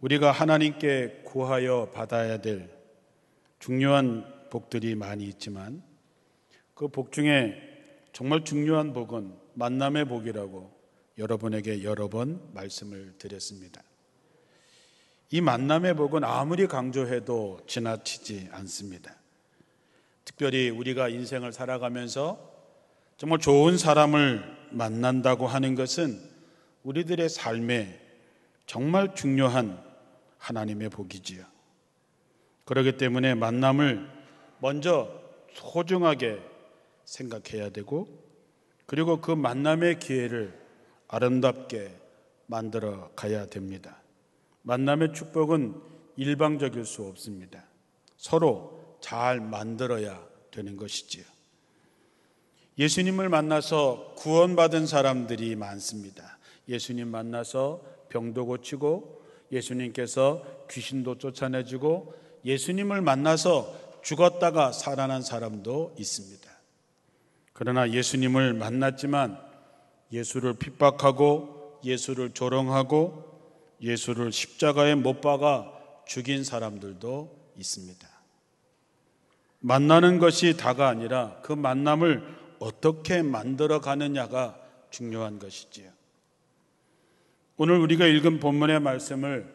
우리가 하나님께 구하여 받아야 될 중요한 복들이 많이 있지만 그 복 중에 정말 중요한 복은 만남의 복이라고 여러분에게 여러 번 말씀을 드렸습니다. 이 만남의 복은 아무리 강조해도 지나치지 않습니다. 특별히 우리가 인생을 살아가면서 정말 좋은 사람을 만난다고 하는 것은 우리들의 삶에 정말 중요한 하나님의 복이지요. 그렇기 때문에 만남을 먼저 소중하게 생각해야 되고, 그리고 그 만남의 기회를 아름답게 만들어 가야 됩니다. 만남의 축복은 일방적일 수 없습니다. 서로 잘 만들어야 되는 것이지요. 예수님을 만나서 구원받은 사람들이 많습니다. 예수님 만나서 병도 고치고, 예수님께서 귀신도 쫓아내주고, 예수님을 만나서 죽었다가 살아난 사람도 있습니다. 그러나 예수님을 만났지만 예수를 핍박하고 예수를 조롱하고 예수를 십자가에 못 박아 죽인 사람들도 있습니다. 만나는 것이 다가 아니라 그 만남을 어떻게 만들어 가느냐가 중요한 것이지요. 오늘 우리가 읽은 본문의 말씀을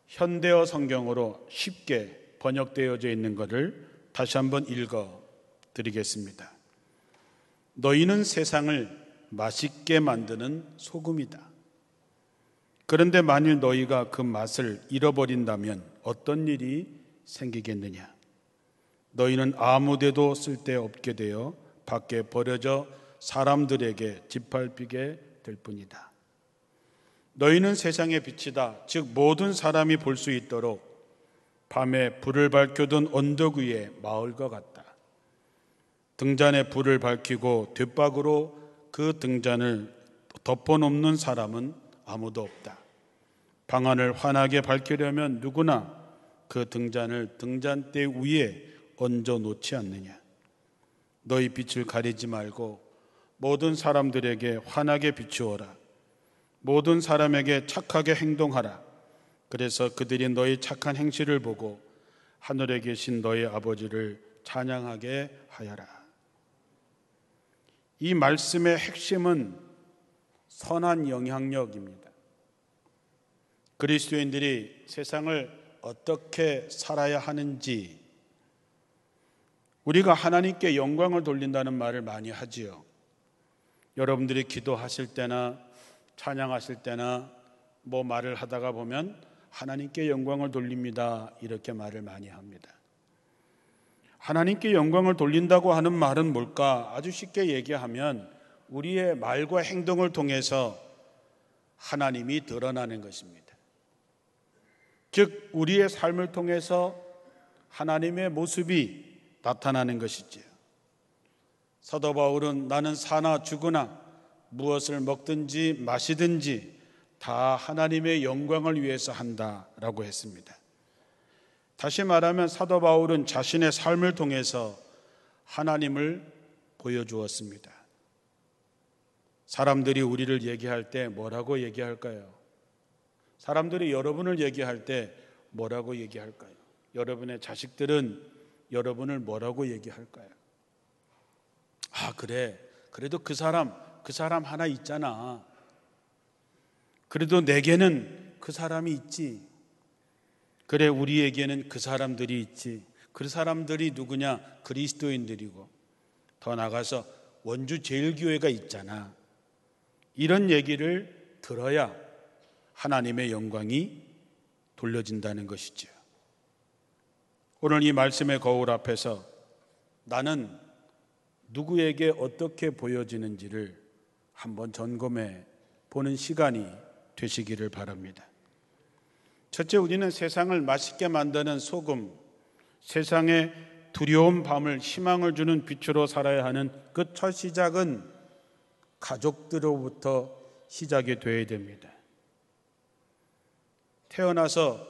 현대어 성경으로 쉽게 번역되어져 있는 것을 다시 한번 읽어 드리겠습니다. 너희는 세상을 맛있게 만드는 소금이다. 그런데 만일 너희가 그 맛을 잃어버린다면 어떤 일이 생기겠느냐? 너희는 아무데도 쓸데없게 되어 밖에 버려져 사람들에게 짓밟히게 될 뿐이다. 너희는 세상의 빛이다. 즉 모든 사람이 볼 수 있도록 밤에 불을 밝혀둔 언덕 위에 마을과 같다. 등잔에 불을 밝히고 뒷박으로 그 등잔을 덮어놓는 사람은 아무도 없다. 방안을 환하게 밝히려면 누구나 그 등잔을 등잔대 위에 얹어 놓지 않느냐. 너희 빛을 가리지 말고 모든 사람들에게 환하게 비추어라. 모든 사람에게 착하게 행동하라. 그래서 그들이 너희 착한 행실을 보고 하늘에 계신 너희 아버지를 찬양하게 하여라. 이 말씀의 핵심은 선한 영향력입니다. 그리스도인들이 세상을 어떻게 살아야 하는지, 우리가 하나님께 영광을 돌린다는 말을 많이 하지요. 여러분들이 기도하실 때나 찬양하실 때나 뭐 말을 하다가 보면 하나님께 영광을 돌립니다, 이렇게 말을 많이 합니다. 하나님께 영광을 돌린다고 하는 말은 뭘까? 아주 쉽게 얘기하면 우리의 말과 행동을 통해서 하나님이 드러나는 것입니다. 즉 우리의 삶을 통해서 하나님의 모습이 나타나는 것이지요. 사도 바울은 나는 사나 죽으나 무엇을 먹든지 마시든지 다 하나님의 영광을 위해서 한다라고 했습니다. 다시 말하면 사도 바울은 자신의 삶을 통해서 하나님을 보여주었습니다. 사람들이 우리를 얘기할 때 뭐라고 얘기할까요? 사람들이 여러분을 얘기할 때 뭐라고 얘기할까요? 여러분의 자식들은 여러분을 뭐라고 얘기할까요? 아, 그래. 그래도 그 사람 하나 있잖아. 그래도 내게는 그 사람이 있지. 그래, 우리에게는 그 사람들이 있지. 그 사람들이 누구냐? 그리스도인들이고, 더 나가서 원주 제일교회가 있잖아. 이런 얘기를 들어야 하나님의 영광이 돌려진다는 것이죠. 오늘 이 말씀의 거울 앞에서 나는 누구에게 어떻게 보여지는지를 한번 점검해 보는 시간이 되시기를 바랍니다. 첫째, 우리는 세상을 맛있게 만드는 소금, 세상에 두려운 밤을 희망을 주는 빛으로 살아야 하는 그 첫 시작은 가족들로부터 시작이 되어야 됩니다. 태어나서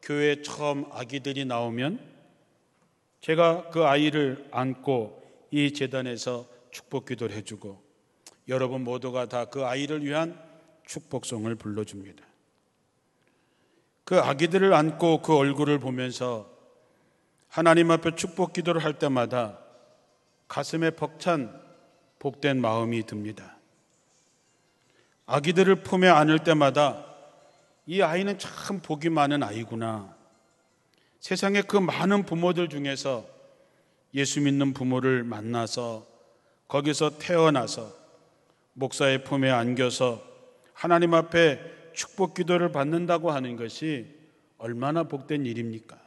교회에 처음 아기들이 나오면 제가 그 아이를 안고 이 제단에서 축복 기도를 해주고 여러분 모두가 다 그 아이를 위한 축복송을 불러줍니다. 그 아기들을 안고 그 얼굴을 보면서 하나님 앞에 축복 기도를 할 때마다 가슴에 벅찬 복된 마음이 듭니다. 아기들을 품에 안을 때마다 이 아이는 참 복이 많은 아이구나. 세상에 그 많은 부모들 중에서 예수 믿는 부모를 만나서 거기서 태어나서 목사의 품에 안겨서 하나님 앞에 축복 기도를 받는다고 하는 것이 얼마나 복된 일입니까?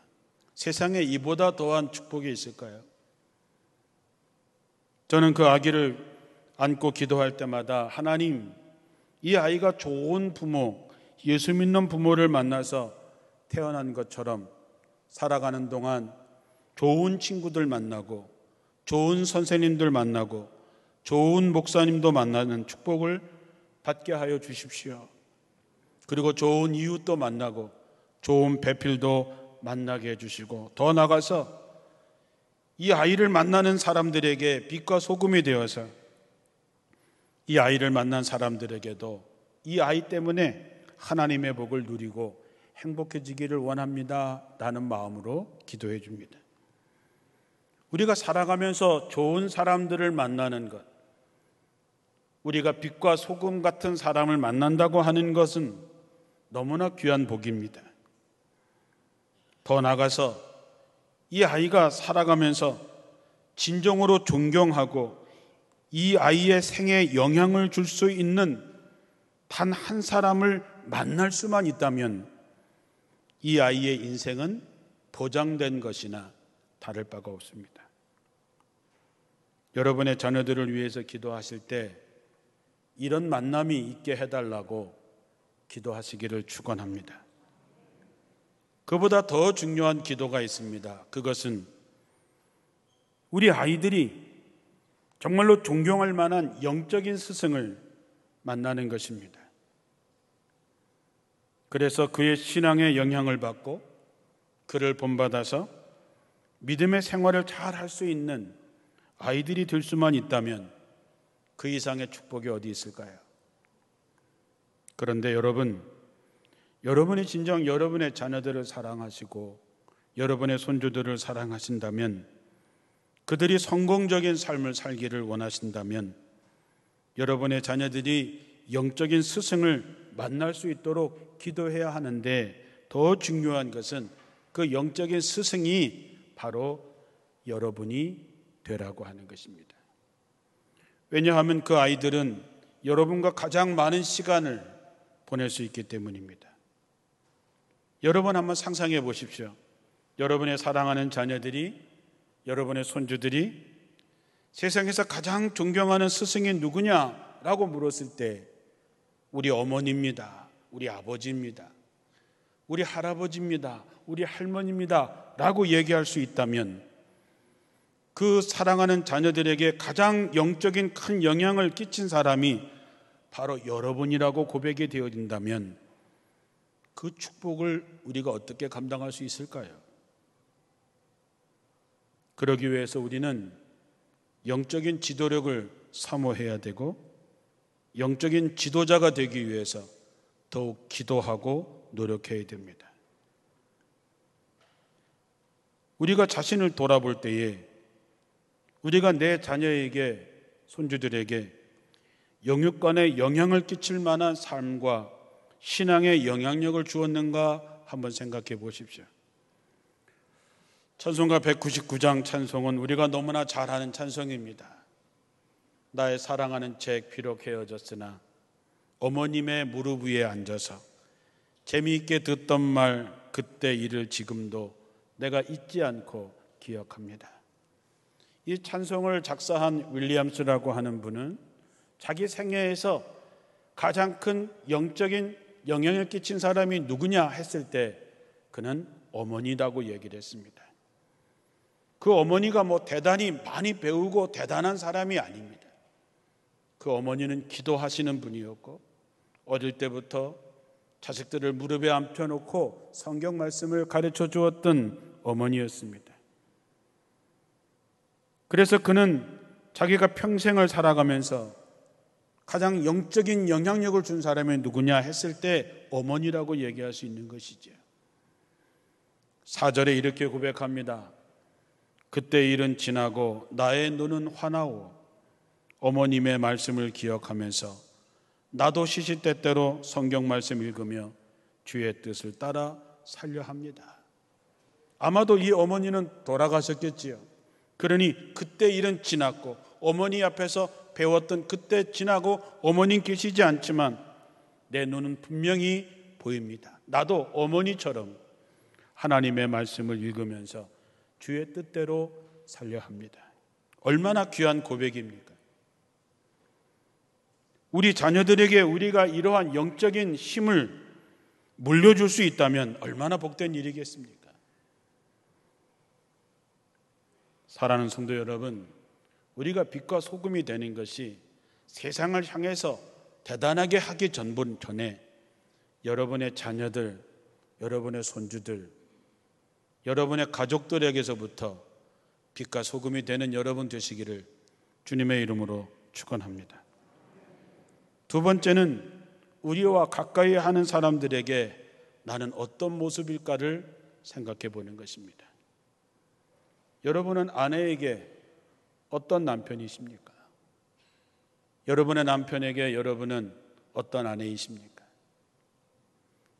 세상에 이보다 더한 축복이 있을까요? 저는 그 아기를 안고 기도할 때마다 하나님, 이 아이가 좋은 부모, 예수 믿는 부모를 만나서 태어난 것처럼 살아가는 동안 좋은 친구들 만나고 좋은 선생님들 만나고 좋은 목사님도 만나는 축복을 받게 하여 주십시오. 그리고 좋은 이웃도 만나고 좋은 배필도 만나게 해주시고 더 나아가서 이 아이를 만나는 사람들에게 빛과 소금이 되어서 이 아이를 만난 사람들에게도 이 아이 때문에 하나님의 복을 누리고 행복해지기를 원합니다 라는 마음으로 기도해 줍니다. 우리가 살아가면서 좋은 사람들을 만나는 것, 우리가 빛과 소금 같은 사람을 만난다고 하는 것은 너무나 귀한 복입니다. 더 나아가서 이 아이가 살아가면서 진정으로 존경하고 이 아이의 생에 영향을 줄 수 있는 단 한 사람을 만날 수만 있다면 이 아이의 인생은 보장된 것이나 다를 바가 없습니다. 여러분의 자녀들을 위해서 기도하실 때 이런 만남이 있게 해달라고 기도하시기를 축원합니다. 그보다 더 중요한 기도가 있습니다. 그것은 우리 아이들이 정말로 존경할 만한 영적인 스승을 만나는 것입니다. 그래서 그의 신앙에 영향을 받고 그를 본받아서 믿음의 생활을 잘 할 수 있는 아이들이 될 수만 있다면 그 이상의 축복이 어디 있을까요? 그런데 여러분이 진정 여러분의 자녀들을 사랑하시고 여러분의 손주들을 사랑하신다면, 그들이 성공적인 삶을 살기를 원하신다면 여러분의 자녀들이 영적인 스승을 만날 수 있도록 기도해야 하는데, 더 중요한 것은 그 영적인 스승이 바로 여러분이 되라고 하는 것입니다. 왜냐하면 그 아이들은 여러분과 가장 많은 시간을 보낼 수 있기 때문입니다. 여러분 한번 상상해 보십시오. 여러분의 사랑하는 자녀들이, 여러분의 손주들이 세상에서 가장 존경하는 스승이 누구냐라고 물었을 때 우리 어머니입니다, 우리 아버지입니다, 우리 할아버지입니다, 우리 할머니입니다 라고 얘기할 수 있다면, 그 사랑하는 자녀들에게 가장 영적인 큰 영향을 끼친 사람이 바로 여러분이라고 고백이 되어진다면 그 축복을 우리가 어떻게 감당할 수 있을까요? 그러기 위해서 우리는 영적인 지도력을 사모해야 되고, 영적인 지도자가 되기 위해서 더욱 기도하고 노력해야 됩니다. 우리가 자신을 돌아볼 때에 우리가 내 자녀에게, 손주들에게 영육간에 영향을 끼칠 만한 삶과 신앙의 영향력을 주었는가 한번 생각해 보십시오. 찬송가 199장 찬송은 우리가 너무나 잘 아는 찬송입니다. 나의 사랑하는 책 비록 헤어졌으나 어머님의 무릎 위에 앉아서 재미있게 듣던 말 그때 일을 지금도 내가 잊지 않고 기억합니다. 이 찬송을 작사한 윌리엄스라고 하는 분은 자기 생애에서 가장 큰 영적인 영향을 끼친 사람이 누구냐 했을 때 그는 어머니라고 얘기를 했습니다. 그 어머니가 대단히 많이 배우고 대단한 사람이 아닙니다. 그 어머니는 기도하시는 분이었고 어릴 때부터 자식들을 무릎에 앉혀놓고 성경 말씀을 가르쳐 주었던 어머니였습니다. 그래서 그는 자기가 평생을 살아가면서 가장 영적인 영향력을 준 사람이 누구냐 했을 때 어머니라고 얘기할 수 있는 것이죠. 4절에 이렇게 고백합니다. 그때 일은 지나고 나의 눈은 환하오. 어머님의 말씀을 기억하면서 나도 시시때때로 성경 말씀 읽으며 주의 뜻을 따라 살려 합니다. 아마도 이 어머니는 돌아가셨겠지요. 그러니 그때 일은 지났고 어머니 앞에서 배웠던 그때 지나고 어머님 계시지 않지만 내 눈은 분명히 보입니다. 나도 어머니처럼 하나님의 말씀을 읽으면서 주의 뜻대로 살려 합니다. 얼마나 귀한 고백입니까? 우리 자녀들에게 우리가 이러한 영적인 힘을 물려줄 수 있다면 얼마나 복된 일이겠습니까? 사랑하는 성도 여러분, 우리가 빛과 소금이 되는 것이 세상을 향해서 대단하게 하기 전에 여러분의 자녀들, 여러분의 손주들, 여러분의 가족들에게서부터 빛과 소금이 되는 여러분 되시기를 주님의 이름으로 축원합니다. 두 번째는 우리와 가까이 하는 사람들에게 나는 어떤 모습일까를 생각해 보는 것입니다. 여러분은 아내에게 어떤 남편이십니까? 여러분의 남편에게 여러분은 어떤 아내이십니까?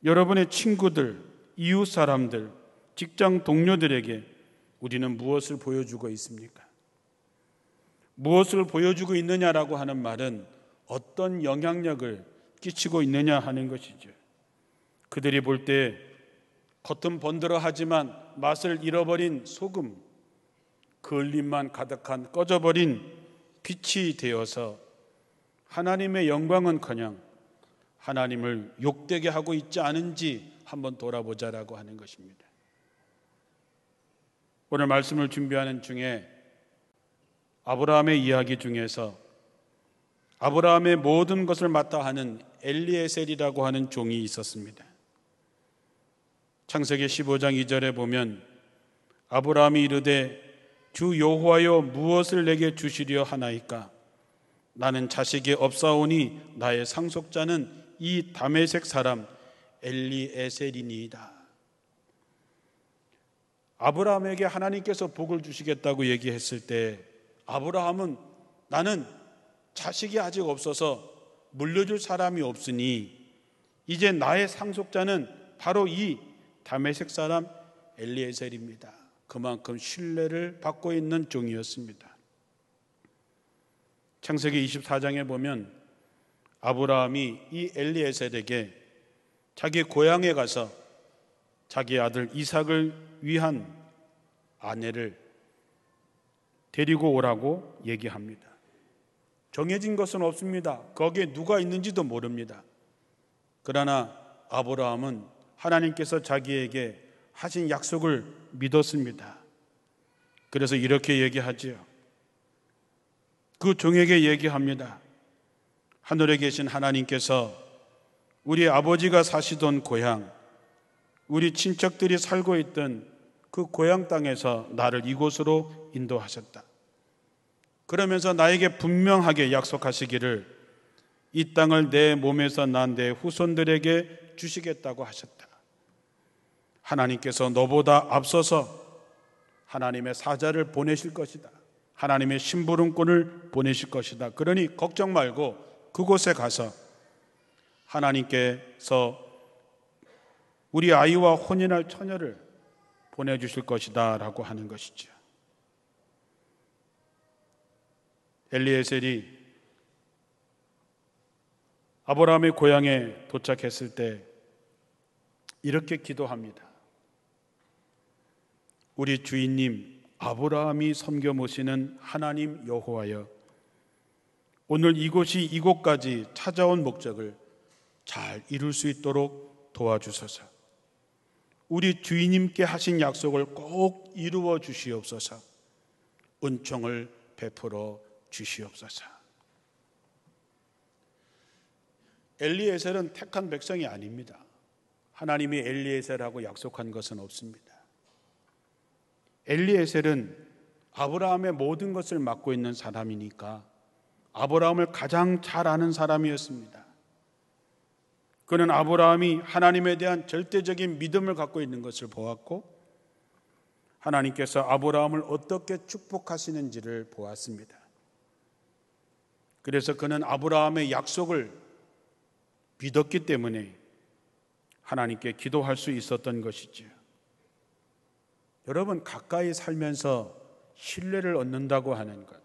여러분의 친구들, 이웃 사람들, 직장 동료들에게 우리는 무엇을 보여주고 있습니까? 무엇을 보여주고 있느냐라고 하는 말은 어떤 영향력을 끼치고 있느냐 하는 것이죠. 그들이 볼 때 겉은 번들어하지만 맛을 잃어버린 소금, 그을림만 가득한 꺼져버린 빛이 되어서 하나님의 영광은커녕 하나님을 욕되게 하고 있지 않은지 한번 돌아보자라고 하는 것입니다. 오늘 말씀을 준비하는 중에 아브라함의 이야기 중에서 아브라함의 모든 것을 맡아 하는 엘리에셀이라고 하는 종이 있었습니다. 창세기 15장 2절에 보면 아브라함이 이르되 주 여호와여 무엇을 내게 주시려 하나이까? 나는 자식이 없사오니 나의 상속자는 이 다메섹 사람 엘리에셀이니이다. 아브라함에게 하나님께서 복을 주시겠다고 얘기했을 때 아브라함은 나는 자식이 아직 없어서 물려줄 사람이 없으니 이제 나의 상속자는 바로 이 다메섹 사람 엘리에셀입니다. 그만큼 신뢰를 받고 있는 종이었습니다. 창세기 24장에 보면 아브라함이 이 엘리에셀에게 자기 고향에 가서 자기 아들 이삭을 위한 아내를 데리고 오라고 얘기합니다. 정해진 것은 없습니다. 거기에 누가 있는지도 모릅니다. 그러나 아브라함은 하나님께서 자기에게 하신 약속을 믿었습니다. 그래서 이렇게 얘기하지요. 그 종에게 얘기합니다. 하늘에 계신 하나님께서 우리 아버지가 사시던 고향, 우리 친척들이 살고 있던 그 고향 땅에서 나를 이곳으로 인도하셨다. 그러면서 나에게 분명하게 약속하시기를 이 땅을 내 몸에서 난 내 후손들에게 주시겠다고 하셨다. 하나님께서 너보다 앞서서 하나님의 사자를 보내실 것이다. 하나님의 심부름꾼을 보내실 것이다. 그러니 걱정 말고 그곳에 가서 하나님께서 우리 아이와 혼인할 처녀를 보내주실 것이다 라고 하는 것이죠. 엘리에셀이 아브라함의 고향에 도착했을 때 이렇게 기도합니다. 우리 주인님 아브라함이 섬겨 모시는 하나님 여호와여, 오늘 이곳까지 찾아온 목적을 잘 이룰 수 있도록 도와주소서. 우리 주인님께 하신 약속을 꼭 이루어 주시옵소서. 은총을 베풀어 주시옵소서. 엘리에셀은 택한 백성이 아닙니다. 하나님이 엘리에셀하고 약속한 것은 없습니다. 엘리에셀은 아브라함의 모든 것을 맡고 있는 사람이니까 아브라함을 가장 잘 아는 사람이었습니다. 그는 아브라함이 하나님에 대한 절대적인 믿음을 갖고 있는 것을 보았고 하나님께서 아브라함을 어떻게 축복하시는지를 보았습니다. 그래서 그는 아브라함의 약속을 믿었기 때문에 하나님께 기도할 수 있었던 것이지요. 여러분, 가까이 살면서 신뢰를 얻는다고 하는 것,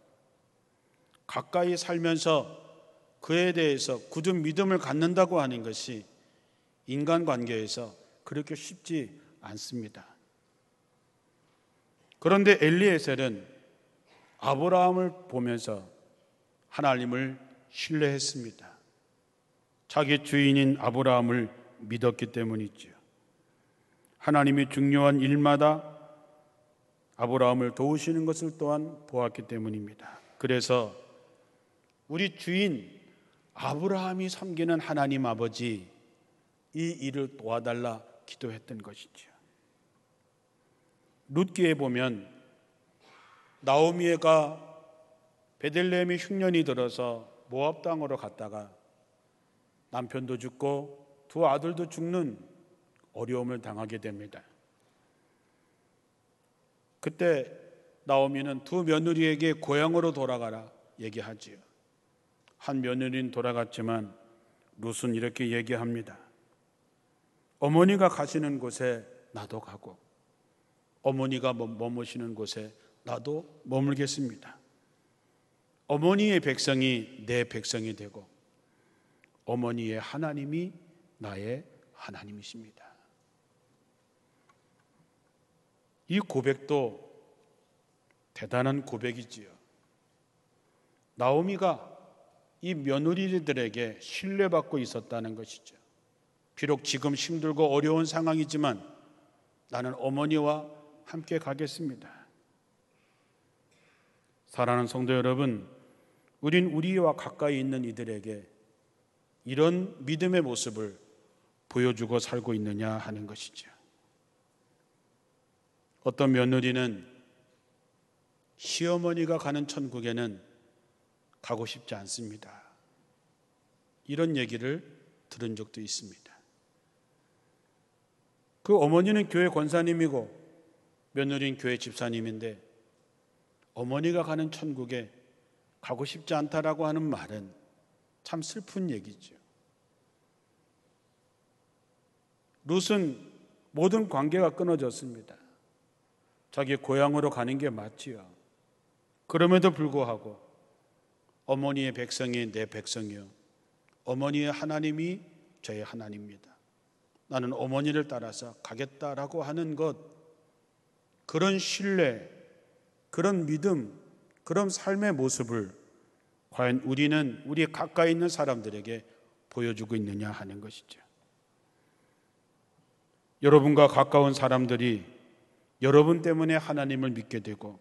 가까이 살면서 그에 대해서 굳은 믿음을 갖는다고 하는 것이 인간관계에서 그렇게 쉽지 않습니다. 그런데 엘리에셀은 아브라함을 보면서 하나님을 신뢰했습니다. 자기 주인인 아브라함을 믿었기 때문이지요. 하나님이 중요한 일마다 아브라함을 도우시는 것을 또한 보았기 때문입니다. 그래서 우리 주인 아브라함이 섬기는 하나님 아버지, 이 일을 도와달라 기도했던 것이지요. 룻기에 보면 나오미가 베들레헴의 흉년이 들어서 모압 땅으로 갔다가 남편도 죽고 두 아들도 죽는 어려움을 당하게 됩니다. 그때 나오미는 두 며느리에게 고향으로 돌아가라 얘기하지요. 한 며느리는 돌아갔지만 룻은 이렇게 얘기합니다. 어머니가 가시는 곳에 나도 가고 어머니가 머무시는 곳에 나도 머물겠습니다. 어머니의 백성이 내 백성이 되고 어머니의 하나님이 나의 하나님이십니다. 이 고백도 대단한 고백이지요. 나오미가 이 며느리들에게 신뢰받고 있었다는 것이죠. 비록 지금 힘들고 어려운 상황이지만 나는 어머니와 함께 가겠습니다. 사랑하는 성도 여러분, 우린 우리와 가까이 있는 이들에게 이런 믿음의 모습을 보여주고 살고 있느냐 하는 것이죠. 어떤 며느리는 시어머니가 가는 천국에는 가고 싶지 않습니다. 이런 얘기를 들은 적도 있습니다. 그 어머니는 교회 권사님이고 며느리는 교회 집사님인데 어머니가 가는 천국에 가고 싶지 않다라고 하는 말은 참 슬픈 얘기죠. 룻은 모든 관계가 끊어졌습니다. 자기 고향으로 가는 게 맞지요. 그럼에도 불구하고 어머니의 백성이 내 백성이요, 어머니의 하나님이 저의 하나님입니다. 나는 어머니를 따라서 가겠다라고 하는 것, 그런 신뢰, 그런 믿음, 그런 삶의 모습을 과연 우리는 우리 가까이 있는 사람들에게 보여주고 있느냐 하는 것이죠. 여러분과 가까운 사람들이 여러분 때문에 하나님을 믿게 되고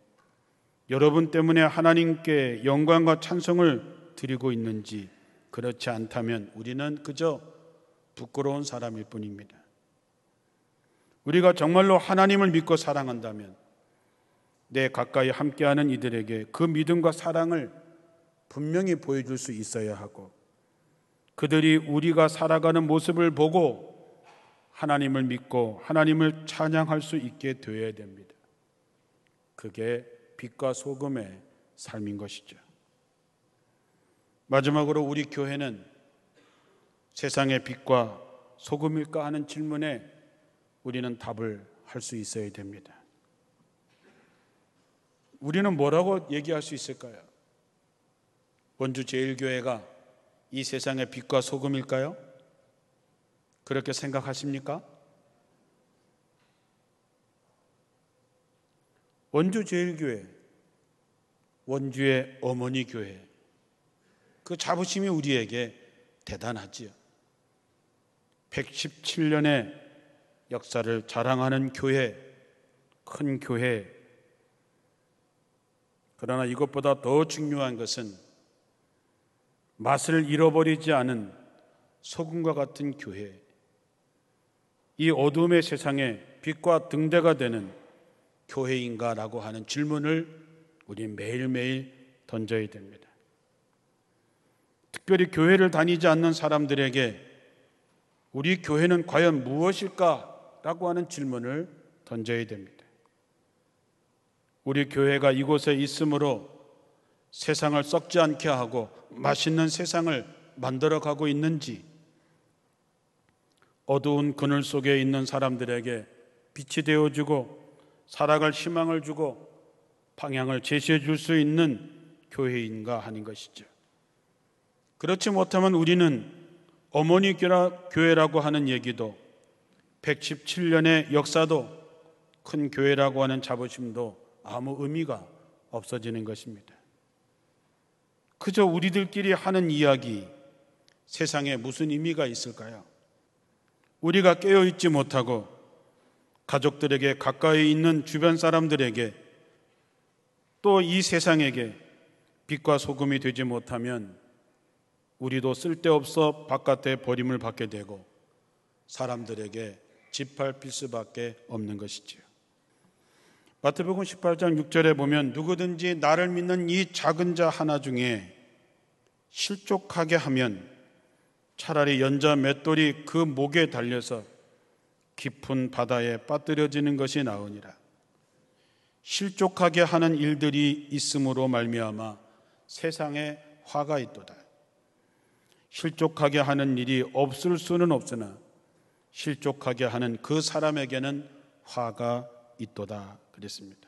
여러분 때문에 하나님께 영광과 찬송을 드리고 있는지, 그렇지 않다면 우리는 그저 부끄러운 사람일 뿐입니다. 우리가 정말로 하나님을 믿고 사랑한다면 내 가까이 함께하는 이들에게 그 믿음과 사랑을 분명히 보여줄 수 있어야 하고, 그들이 우리가 살아가는 모습을 보고 하나님을 믿고 하나님을 찬양할 수 있게 되어야 됩니다. 그게 빛과 소금의 삶인 것이죠. 마지막으로 우리 교회는 세상의 빛과 소금일까 하는 질문에 우리는 답을 할 수 있어야 됩니다. 우리는 뭐라고 얘기할 수 있을까요? 원주 제일교회가 이 세상의 빛과 소금일까요? 그렇게 생각하십니까? 원주 제일교회, 원주의 어머니 교회, 그 자부심이 우리에게 대단하지요. 117년의 역사를 자랑하는 교회, 큰 교회. 그러나 이것보다 더 중요한 것은 맛을 잃어버리지 않은 소금과 같은 교회, 이 어둠의 세상에 빛과 등대가 되는 교회인가라고 하는 질문을 우리는 매일매일 던져야 됩니다. 특별히 교회를 다니지 않는 사람들에게 우리 교회는 과연 무엇일까라고 하는 질문을 던져야 됩니다. 우리 교회가 이곳에 있으므로 세상을 썩지 않게 하고 맛있는 세상을 만들어가고 있는지, 어두운 그늘 속에 있는 사람들에게 빛이 되어주고 살아갈 희망을 주고 방향을 제시해 줄 수 있는 교회인가 하는 것이죠. 그렇지 못하면 우리는 어머니 교회라고 하는 얘기도 117년의 역사도 큰 교회라고 하는 자부심도 아무 의미가 없어지는 것입니다. 그저 우리들끼리 하는 이야기, 세상에 무슨 의미가 있을까요? 우리가 깨어있지 못하고 가족들에게, 가까이 있는 주변 사람들에게, 또 이 세상에게 빛과 소금이 되지 못하면 우리도 쓸데없어 바깥에 버림을 받게 되고 사람들에게 짓밟힐 수밖에 없는 것이지요. 마태복음 18장 6절에 보면 누구든지 나를 믿는 이 작은 자 하나 중에 실족하게 하면 차라리 연자 맷돌이 그 목에 달려서 깊은 바다에 빠뜨려지는 것이 나으니라. 실족하게 하는 일들이 있음으로 말미암아 세상에 화가 있도다. 실족하게 하는 일이 없을 수는 없으나 실족하게 하는 그 사람에게는 화가 있도다 그랬습니다.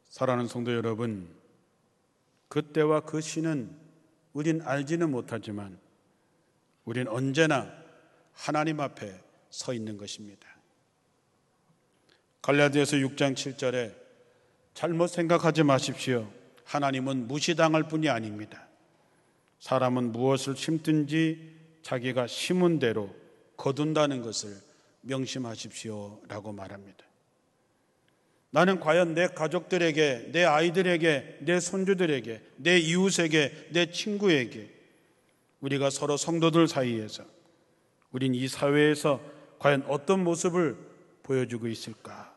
사랑하는 성도 여러분, 그때와 그 시는 우린 알지는 못하지만 우린 언제나 하나님 앞에 서 있는 것입니다. 갈라디아서 6장 7절에 잘못 생각하지 마십시오. 하나님은 무시당할 분이 아닙니다. 사람은 무엇을 심든지 자기가 심은 대로 거둔다는 것을 명심하십시오 라고 말합니다. 나는 과연 내 가족들에게, 내 아이들에게, 내 손주들에게, 내 이웃에게, 내 친구에게, 우리가 서로 성도들 사이에서, 우린 이 사회에서 과연 어떤 모습을 보여주고 있을까?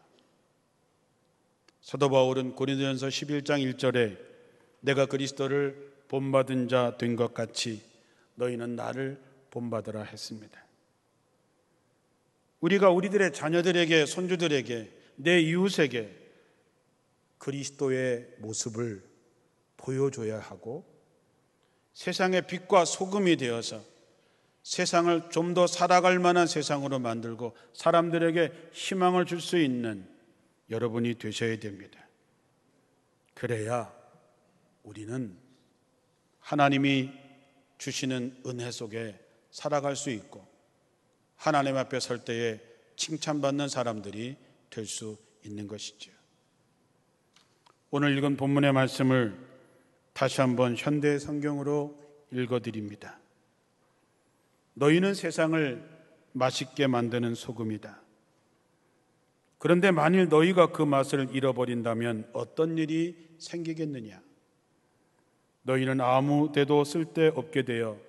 사도 바울은 고린도전서 11장 1절에 내가 그리스도를 본받은 자 된 것 같이 너희는 나를 본받으라 했습니다. 우리가 우리들의 자녀들에게, 손주들에게, 내 이웃에게 그리스도의 모습을 보여줘야 하고 세상의 빛과 소금이 되어서 세상을 좀 더 살아갈 만한 세상으로 만들고 사람들에게 희망을 줄 수 있는 여러분이 되셔야 됩니다. 그래야 우리는 하나님이 주시는 은혜 속에 살아갈 수 있고 하나님 앞에 설 때에 칭찬받는 사람들이 될 수 있는 것이죠. 오늘 읽은 본문의 말씀을 다시 한번 현대 성경으로 읽어드립니다. 너희는 세상을 맛있게 만드는 소금이다. 그런데 만일 너희가 그 맛을 잃어버린다면 어떤 일이 생기겠느냐? 너희는 아무 데도 쓸데없게 되어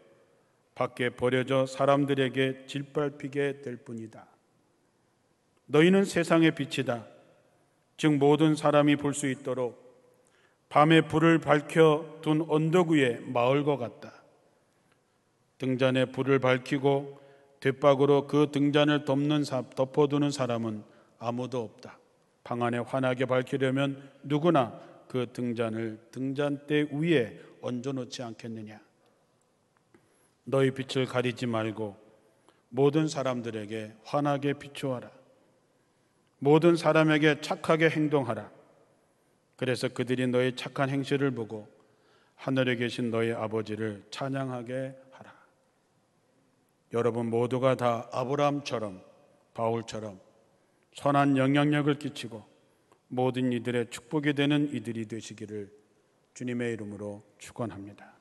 밖에 버려져 사람들에게 짓밟히게 될 뿐이다. 너희는 세상의 빛이다. 즉 모든 사람이 볼 수 있도록 밤에 불을 밝혀둔 언덕 위에 마을과 같다. 등잔에 불을 밝히고 뒷박으로 그 등잔을 덮어두는 사람은 아무도 없다. 방 안에 환하게 밝히려면 누구나 그 등잔을 등잔대 위에 얹어놓지 않겠느냐. 너희 빛을 가리지 말고 모든 사람들에게 환하게 비추어라. 모든 사람에게 착하게 행동하라. 그래서 그들이 너희 착한 행실을 보고 하늘에 계신 너희 아버지를 찬양하게 하라. 여러분 모두가 다 아브라함처럼, 바울처럼 선한 영향력을 끼치고 모든 이들의 축복이 되는 이들이 되시기를 주님의 이름으로 축원합니다.